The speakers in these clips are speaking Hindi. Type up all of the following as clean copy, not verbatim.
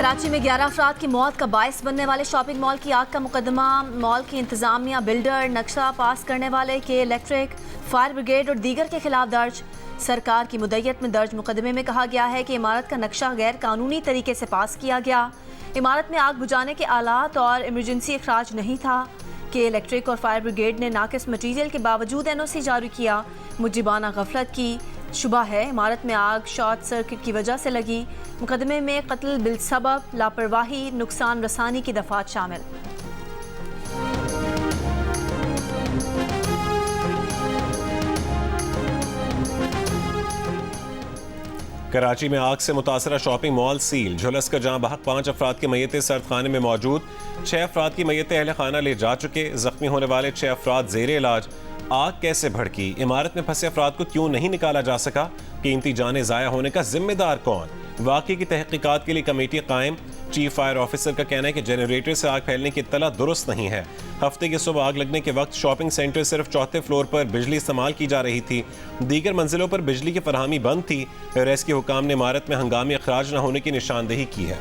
कराची में 11 अफराद की मौत का बायस बनने वाले शॉपिंग मॉल की आग का मुकदमा मॉल की इंतजामिया, बिल्डर, नक्शा पास करने वाले के इलेक्ट्रिक, फायर ब्रिगेड और दीगर के खिलाफ दर्ज। सरकार की मुद्दत में दर्ज मुकदमे में कहा गया है कि इमारत का नक्शा गैर कानूनी तरीके से पास किया गया, इमारत में आग बुझाने के आलात और इमरजेंसी अखराज नहीं था, कि इलेक्ट्रिक और फायर ब्रिगेड ने नाकिस मटीरियल के बावजूद NOC जारी किया, मुजिबाना गफलत की शुबा है, इमारत में आग शॉर्ट सर्किट की वजह से लगी। मुकदमे में कत्ल बिलसबब, लापरवाही, नुकसान रसानी की दफात शामिल। कराची में आग से मुतासरा शॉपिंग मॉल सील, झुलस कर जहां बहक 5 अफराद की मैयतें सर्द खाने में मौजूद, 6 अफराद की मैयतें अहले खाना ले जा चुके, जख्मी होने वाले 6 अफराद जेर इलाज। आग कैसे भड़की, इमारत में फंसे अफराद को क्यों नहीं निकाला जा सका, कीमती जानें ज़ाया होने का जिम्मेदार कौन, वाक़े की तहकीकात के लिए कमेटी कायम। चीफ फायर ऑफिसर का कहना है कि जनरेटर से आग फैलने की इत्तला दुरुस्त नहीं है। हफ्ते की सुबह आग लगने के वक्त शॉपिंग सेंटर सिर्फ चौथे फ्लोर पर बिजली इस्तेमाल की जा रही थी, दीगर मंजिलों पर बिजली की फरहमी बंद थी। रेस्क्यू हुकाम ने इमारत में हंगामी अखराज न होने की निशानदेही की है।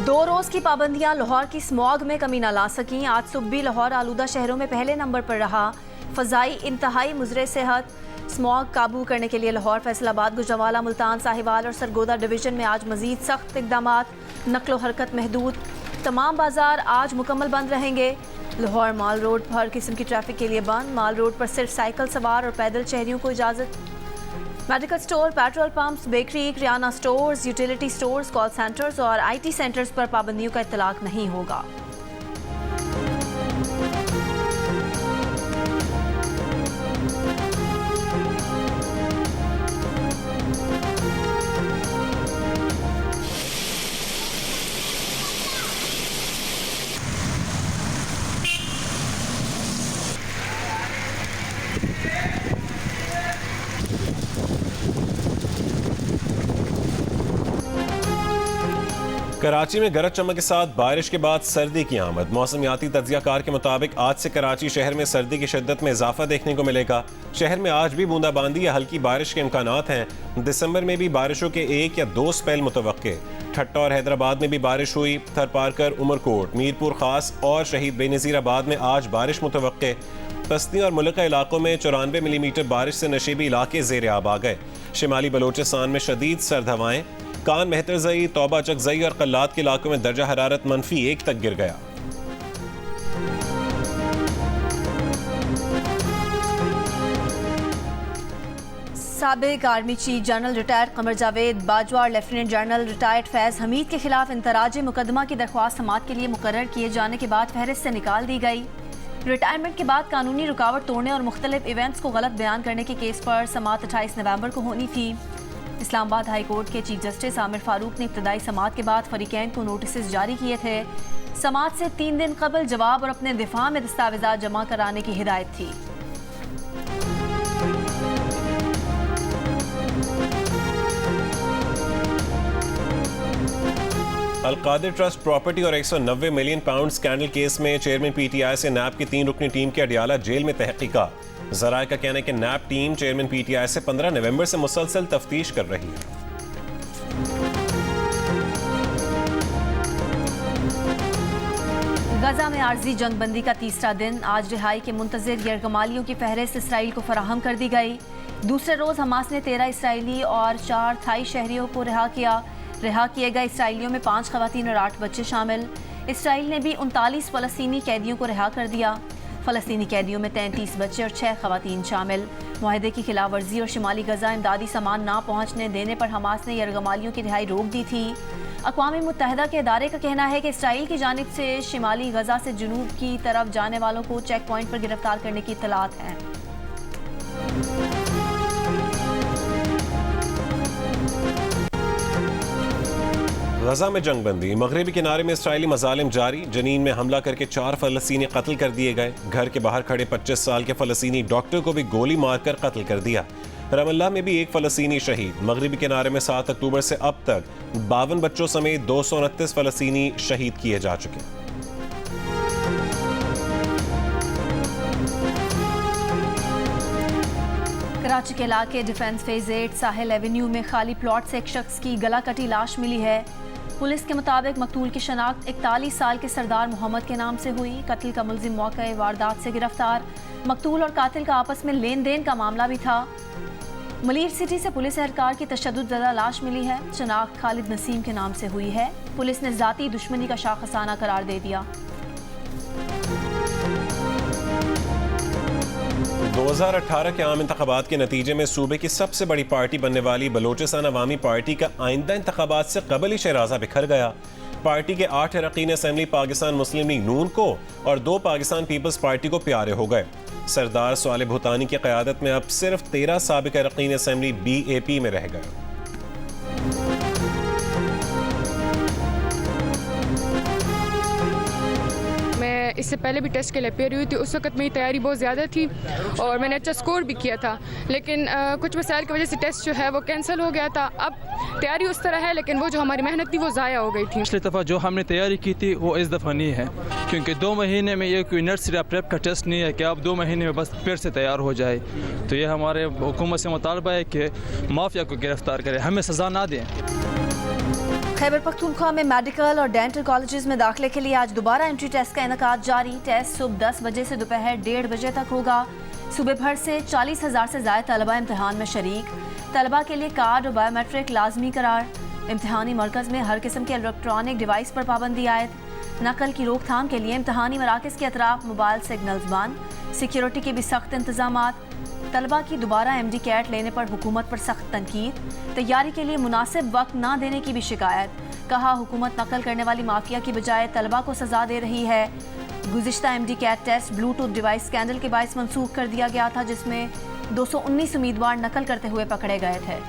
दो रोज की पाबंदियां लाहौर की स्मॉग में कमी न ला सकीं। आज सुबह भी लाहौर आलूदा शहरों में पहले नंबर पर रहा। फजाई इंतहाई मुजरे सेहत, स्मॉग काबू करने के लिए लाहौर, फैसलाबाद, गुजरांवाला, मुल्तान, साहिवाल और सरगोदा डिवीजन में आज मजीद सख्त इकदामात। नकलो हरकत महदूद, तमाम बाजार आज मुकम्मल बंद रहेंगे। लाहौर माल रोड हर किस्म की ट्रैफिक के लिए बंद। माल रोड पर सिर्फ साइकिल सवार और पैदल शहरियों को इजाज़त। Medical store, petrol pumps, bakery, किराना stores, utility stores, call centres और IT सेंटर्स पर पाबंदियों का इत्तलाक नहीं होगा। कराची में गरज चमक के साथ बारिश के बाद सर्दी की आमद। मौसमियाती तज्जियाकार के मुताबिक आज से कराची शहर में सर्दी की शिद्दत में इजाफा देखने को मिलेगा। शहर में आज भी बूंदाबांदी या हल्की बारिश के इम्कानात हैं। दिसंबर में भी बारिशों के 1 या 2 स्पेल मुतवक्के। ठट्टा और हैदराबाद में भी बारिश हुई। थरपारकर, उमरकोट, मीरपुर खास और शहीद बेनज़ीराबाद में आज बारिश मुतवक्के। पस्ती और मुल्का इलाकों में 94 मिलीमीटर बारिश से नशीबी इलाके ज़ेर आब आ गए। शिमाली बलोचिस्तान में शदीद सर्द हवाएं। कान, मेहतरजई, तौबा चकजई और कल्लात के इलाकों में दर्जा हरारत -1 तक गिर गया। साबिक army chief general retired Qamar Javed Bajwa और लेफ्टिनेंट जनरल रिटायर्ड फैज़ हमीद के खिलाफ इंतराज मुकदमा की दरख्वास्त समाअत के लिए मुकर्रर किए जाने के बाद फहरिस्त से निकाल दी गई। रिटायरमेंट के बाद कानूनी रुकावट तोड़ने और मुख्तलिफ इवेंट्स को गलत बयान करने के केस पर समाअत 28 नवंबर को होनी थी। इस्लामाबाद हाई कोर्ट के चीफ जस्टिस आमिर फारूक ने इब्तदाई समाअत के बाद फरीकैन को नोटिस जारी किए थे। समाअत से 3 दिन कबल जवाब और अपने दिफा में दस्तावेजात जमा कराने की हिदायत थी। अलकादिर ट्रस्ट प्रॉपर्टी और 190 मिलियन पाउंड स्कैंडल केस में चेयरमैन PTI से नैब की 3 रुकनी टीम के अडियाला जेल में तहकीकात। ज़राए का कहना है कि नैब टीम चेयरमैन PTI से 15 नवंबर से मुसलसल तफ्तीश कर रही है। गजा में आर्जी जंगबंदी का तीसरा दिन। आज रिहाई के मुंतज़िर यरगमालियों की फहरिस्त इसराइल को फराहम कर दी गई। दूसरे रोज हमास ने 13 इसराइली और 4 थाई शहरियों को रिहा किया। रिहा किए गए इसराइलियों में 5 खवातीन और 8 बच्चे शामिल। इसराइल ने भी 39 फ़लस्तीनी कैदियों को रिहा कर दिया। फ़लस्तीनी कैदियों में 33 बच्चे और 6 खवातीन शामिल। मुआहदे की खिलाफ वर्जी और शिमाली गजा इमदादी सामान ना पहुँचने देने पर हमास ने यरगमालियों की रिहाई रोक दी थी। अक़वाम मुत्तहिदा के इदारे का कहना है कि इसराइल की जानिब से शिमाली गजा से जुनूब की तरफ जाने वालों को चेक पॉइंट पर गिरफ्तार करने की इत्तलात हैं। गजा में जंगबंदी। मगरबी किनारे में इसराइली मजालिम जारी। जनीन में हमला करके 4 फ़लस्तीनी कत्ल कर दिए गए। घर के बाहर खड़े 25 साल के फ़लस्तीनी डॉक्टर को भी गोली मारकर कत्ल कर दिया। रमल्ला में भी 1 फ़लस्तीनी शहीद। मगरबी किनारे में 7 अक्टूबर से अब तक 52 बच्चों समेत 229 फ़लस्तीनी शहीद किए जा चुके। कराची के इलाके डिफेंस फेज 8 साहिल एवेन्यू में खाली प्लॉट से एक शख्स की गला कटी लाश मिली है। पुलिस के मुताबिक मकतूल की शनाख्त 41 साल के सरदार मोहम्मद के नाम से हुई। कत्ल का मुलजिम मौके वारदात से गिरफ्तार। मकतूल और कातिल का आपस में लेन देन का मामला भी था। मलीर सिटी से पुलिस एहलकार की तशद्दुद लाश मिली है। शनाख्त खालिद नसीम के नाम से हुई है। पुलिस ने जाती दुश्मनी का शाखसाना करार दे दिया। 2018 के आम इंतखाबात के नतीजे में सूबे की सबसे बड़ी पार्टी बनने वाली बलोचिस्तान अवामी पार्टी का आइंदा इंतखाबात से कबल ही शहराजा बिखर गया। पार्टी के 8 अरकान असेंबली पाकिस्तान मुस्लिम लीग नून को और 2 पाकिस्तान पीपल्स पार्टी को प्यारे हो गए। सरदार स्वालिह भूतानी की क़यादत में अब सिर्फ 13 साबिक अरकान असेंबली BAP में रह गए। इससे पहले भी टेस्ट के लिए अपेयर हुई थी। उस वक्त मेरी तैयारी बहुत ज़्यादा थी और मैंने अच्छा स्कोर भी किया था, लेकिन कुछ मसाइल की वजह से टेस्ट जो है वो कैंसिल हो गया था। अब तैयारी उस तरह है, लेकिन वो जो हमारी मेहनत थी वो ज़ाया हो गई थी। पिछली दफ़ा जो हमने तैयारी की थी वो इस दफ़ा नहीं है, क्योंकि 2 महीने में ये कोई नर्सरी या प्रेप का टेस्ट नहीं है कि आप 2 महीने में बस फिर से तैयार हो जाए। तो ये हमारे हुकूमत से मुतालबा है कि माफिया को गिरफ्तार करें, हमें सज़ा ना दें। खैबर पख्तूनख्वा में मेडिकल और डेंटल कॉलेजेस में दाखिले के लिए आज दोबारा एंट्री टेस्ट का इनेकाद जारी। टेस्ट सुबह 10 बजे से दोपहर 1:30 बजे तक होगा। सूबे भर से 40,000 से ज़्यादा तलबा इम्तहान में शरीक। तलबा के लिए कार्ड और बायोमेट्रिक लाजमी करार। इम्तहानी मरकज़ में हर किस्म के इलेक्ट्रॉनिक डिवाइस पर पाबंदी आयद। नकल की रोकथाम के लिए इम्तहानी मराकज़ के अतराफ मोबाइल सिग्नल्स बंद। सिक्योरिटी के भी सख्त इंतजामात। तलबा की दोबारा MD कैट लेने पर हुकूमत पर सख्त तनकीद। तैयारी के लिए मुनासिब वक्त ना देने की भी शिकायत। कहा हुकूमत नकल करने वाली माफिया की बजाय तलबा को सजा दे रही है। गुज़िश्ता MD CAT test Bluetooth device scandal के बायस मनसूख कर दिया गया था, जिसमें 219 उम्मीदवार नकल करते हुए पकड़े गए थे।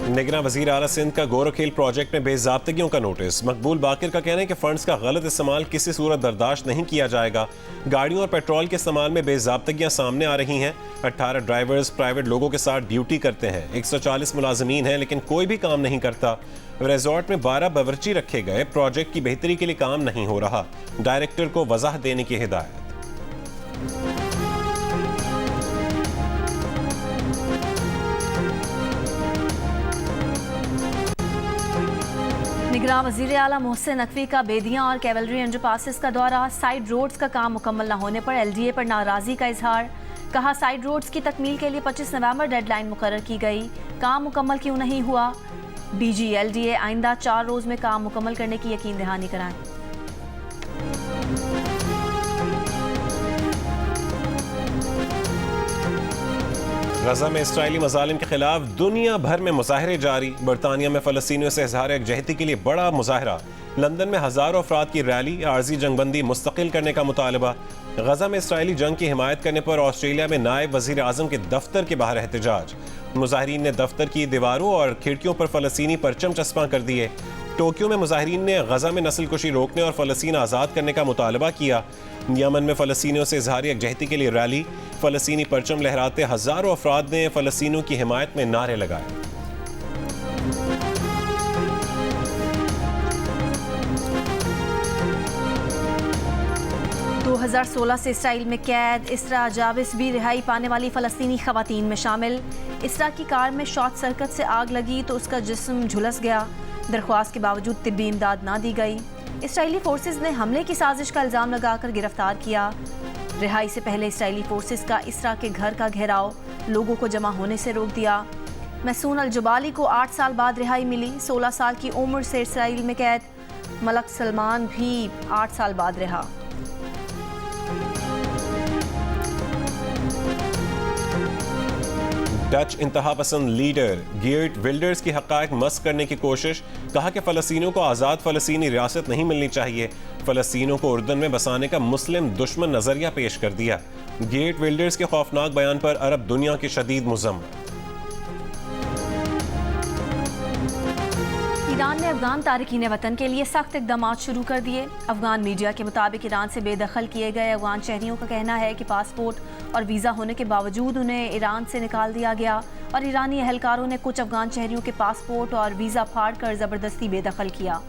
निगरां वज़ीर आला सिंध का गोरखेल प्रोजेक्ट में बेज़ाब्तगियों का नोटिस। मकबूल बाकिर का कहना है कि फंड्स का गलत इस्तेमाल किसी सूरत बर्दाश्त नहीं किया जाएगा। गाड़ियों और पेट्रोल के इस्तेमाल में बेज़ाब्तगियां सामने आ रही हैं। 18 ड्राइवर्स प्राइवेट लोगों के साथ ड्यूटी करते हैं। 140 मुलाजमीन हैं, लेकिन कोई भी काम नहीं करता। रिजॉर्ट में 12 बावर्ची रखे गए। प्रोजेक्ट की बेहतरी के लिए काम नहीं हो रहा। डायरेक्टर को वजाहत देने की हिदायत। निगरान वज़ीर आला मोहसिन नकवी का बेदियां और कैवलरी अंडरपासेस का दौरा। साइड रोड्स का काम मुकम्मल न होने पर LDA पर नाराज़गी का इजहार। कहा साइड रोड्स की तकमील के लिए 25 नवंबर डेडलाइन मुकर्रर की गई, काम मुकम्मल क्यों नहीं हुआ। DG LDA आइंदा 4 रोज़ में काम मुकम्मल करने की यकीन दहानी कराएं। गजा में इसराइली मज़ालिम के खिलाफ दुनिया भर में मुजाहरे जारी। बरतानिया में फ़लस्तीनियों से इज़हार यकजहती के लिए बड़ा मुजाहरा। लंदन में हज़ारों अफराद की रैली। आर्जी जंगबंदी मुस्तकिल करने का मुतालबा। गजा में इसराइली जंग की हिमायत करने पर ऑस्ट्रेलिया में नायब वज़ीर आज़म के दफ्तर के बाहर एहतजाज। मुजाहिरीन ने दफ्तर की दीवारों और खिड़कियों पर फ़लस्तीनी परचम चस्पा कर दिए। टोक्यो में मुजाहिरीन ने गजा में नस्लकुशी रोकने और फ़लस्तीन आज़ाद करने का मुतालबा किया। यमन में फ़लस्तीनियों से इज़हार यकजहती के लिए रैली। फ़लस्तीनी परचम लहराते हज़ारों अफराद ने फ़लस्तीनियों की हिमायत में नारे लगाए। 2016 से इसराइल में कैद इसरा जाविस भी रिहाई पाने वाली फ़लस्तीनी ख़वातीन में शामिल। इसरा की कार में शॉर्ट सर्किट से आग लगी तो उसका जिस्म झुलस गया। दरख्वास्त के बावजूद तिब्बी इमदाद ना दी गई। इसराइली फोर्सेस ने हमले की साजिश का इल्ज़ाम लगाकर गिरफ्तार किया। रिहाई से पहले इसराइली फोर्सेस का इसरा के घर का घेराव लोगों को जमा होने से रोक दिया। महसून अल-जबाली को 8 साल बाद रिहाई मिली। 16 साल की उम्र से इसराइल में कैद। मलक सलमान भी 8 साल बाद रिहा। डच इंतहा पसंद लीडर गियर्ट विल्डर्स की हक़ाइक़ मस्क करने की कोशिश। कहा कि फ़लस्तीनियों को आज़ाद फ़लस्तीनी रियासत नहीं मिलनी चाहिए। फ़लस्तीनियों को उर्दन में बसाने का मुस्लिम दुश्मन नज़रिया पेश कर दिया। गियर्ट विल्डर्स के खौफनाक बयान पर अरब दुनिया की शदीद मुज़म्मत। ईरान ने अफगान तारिकीन वतन के लिए सख्त इक़दामात शुरू कर दिए। अफगान मीडिया के मुताबिक ईरान से बेदखल किए गए अफगान शहरियों का कहना है कि पासपोर्ट और वीज़ा होने के बावजूद उन्हें ईरान से निकाल दिया गया और ईरानी एहलकारों ने कुछ अफगान शहरियों के पासपोर्ट और वीज़ा फाड़ कर ज़बरदस्ती बेदखल किया।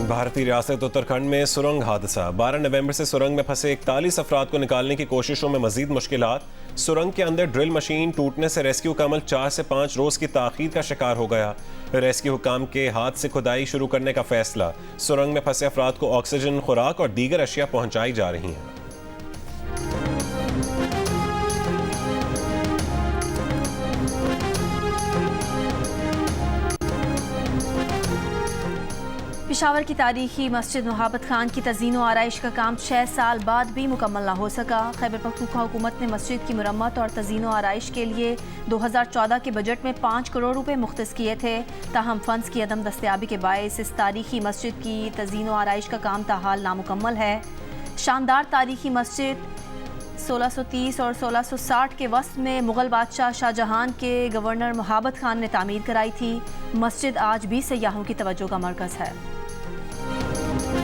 भारतीय रियासत उत्तराखंड में सुरंग हादसा। 12 नवंबर से सुरंग में फंसे 41 अफराद को निकालने की कोशिशों में मजीद मुश्किलात। सुरंग के अंदर ड्रिल मशीन टूटने से रेस्क्यू का अमल 4 से 5 रोज की ताखीर का शिकार हो गया। रेस्क्यू हुकाम के हाथ से खुदाई शुरू करने का फैसला। सुरंग में फंसे अफराद को ऑक्सीजन, खुराक और दीगर अशिया पहुंचाई जा रही हैं। पेशावर की तारीखी मस्जिद मोहब्बत खान की तज़ीन व आराइश का काम 6 साल बाद भी मुकम्मल न हो सका। खैबर पख्तूनख्वा हुकूमत ने मस्जिद की मरम्मत और तज़ीन व आराइश के लिए 2014 के बजट में 5 करोड़ रुपए मुख्तस किए थे। ताहम फंड्स की अदम दस्तयाबी के बायस इस तारीखी मस्जिद की तज़ीन व आराइश का काम ताहाल नामुकम्मल है। शानदार तारीखी मस्जिद 1630 और 1660 के वक्त में मुग़ल बादशाह शाहजहां के गवर्नर मोहब्बत खान ने तामीर कराई थी। मस्जिद आज भी सयाहों की तवज्जो का मरकज़ है।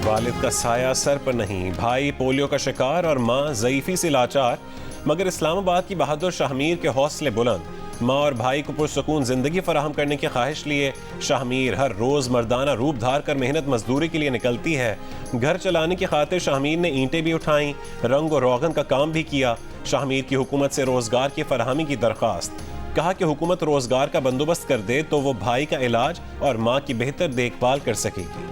वालिद का साया सर पर नहीं, भाई पोलियो का शिकार और माँ ज़ईफ़ी से लाचार, मगर इस्लामाबाद की बहादुर शाहमीर के हौसले बुलंद। माँ और भाई को पुरसकून जिंदगी फराहम करने की ख्वाहिश लिए शाहमीर हर रोज़ मर्दाना रूप धार कर मेहनत मजदूरी के लिए निकलती है। घर चलाने की खातिर शाहमीर ने ईंटें भी उठाईं, रंग और रोगन का काम भी किया। शाहमीर की हुकूमत से रोज़गार की फराहमी की दरख्वास्त। कहा कि हुकूमत रोज़गार का बंदोबस्त कर दे तो वो भाई का इलाज और माँ की बेहतर देखभाल कर सकेगी।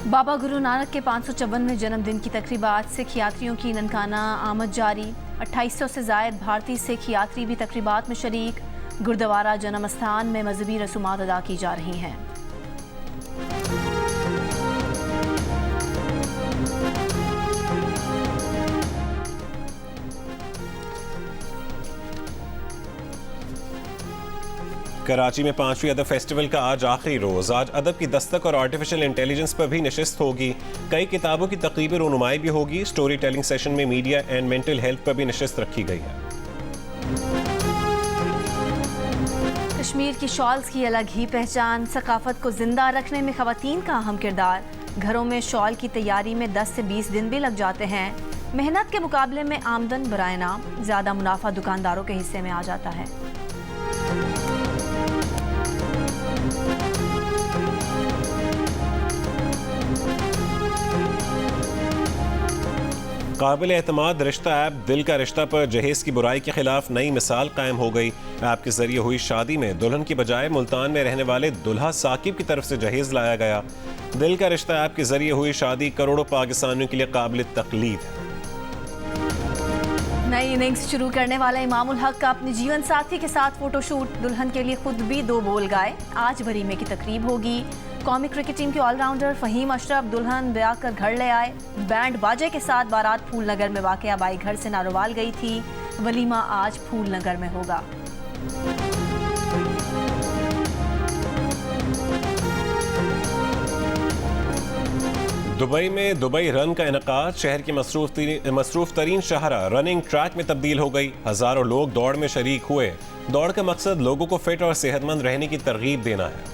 बाबा गुरु नानक के 554वें जन्मदिन की तकरीबात सिख यात्रियों की ननकाना आमद जारी। 2800 से जायद भारतीय सिख यात्री भी तकरीबात में शरीक। गुरुद्वारा जन्म स्थान में मजहबी रसूमात अदा की जा रही हैं। कराची में 5वीं अदब फेस्टिवल का आज आखिरी रोज। आज अदब की दस्तक और आर्टिफिशियल इंटेलिजेंस पर भी नशिस्त होगी। कई किताबों की तकरीबी रुनुमाई भी होगी। स्टोरी टेलिंग सेशन में मीडिया एंड मेंटल हेल्थ पर भी नशिस्त रखी गई है। कश्मीर की शॉल्स की अलग ही पहचान। सकाफत को जिंदा रखने में खवातीन का अहम किरदार। घरों में शॉल की तैयारी में 10 से 20 दिन भी लग जाते हैं। मेहनत के मुकाबले में आमदन बराए नाम ज्यादा मुनाफा दुकानदारों के हिस्से में आ जाता है। काबिल एतमाद रिश्ता ऐप दिल का रिश्ता पर जहेज की बुराई के खिलाफ नई मिसाल कायम हो गई। ऐप के जरिए हुई शादी में दुल्हन की बजाय मुल्तान में रहने वाले दुल्हा साकिब की तरफ से जहेज लाया गया। दिल का रिश्ता ऐप के जरिए हुई शादी करोड़ों पाकिस्तानियों के लिए काबिल तकलीद है। नई इनिंग्स शुरू करने वाला इमामुल हक का अपने जीवन साथी के साथ फोटोशूट। दुल्हन के लिए खुद भी 2 बोल गाए। आज वरीमे की तकरीब होगी। कौमी क्रिकेट टीम के ऑलराउंडर फहीम अशरफ दुल्हन ब्याह कर घर ले आए। बैंड बाजे के साथ बारात फूलनगर में वाक़या बाई घर से नारोवाल गई थी। वलीमा आज फूलनगर में होगा। दुबई में दुबई रन का इनकाद। शहर की मसरूफ तरीन शाहरा रनिंग ट्रैक में तब्दील हो गई। हजारों लोग दौड़ में शरीक हुए। दौड़ का मकसद लोगों को फिट और सेहतमंद रहने की तरगीब देना है।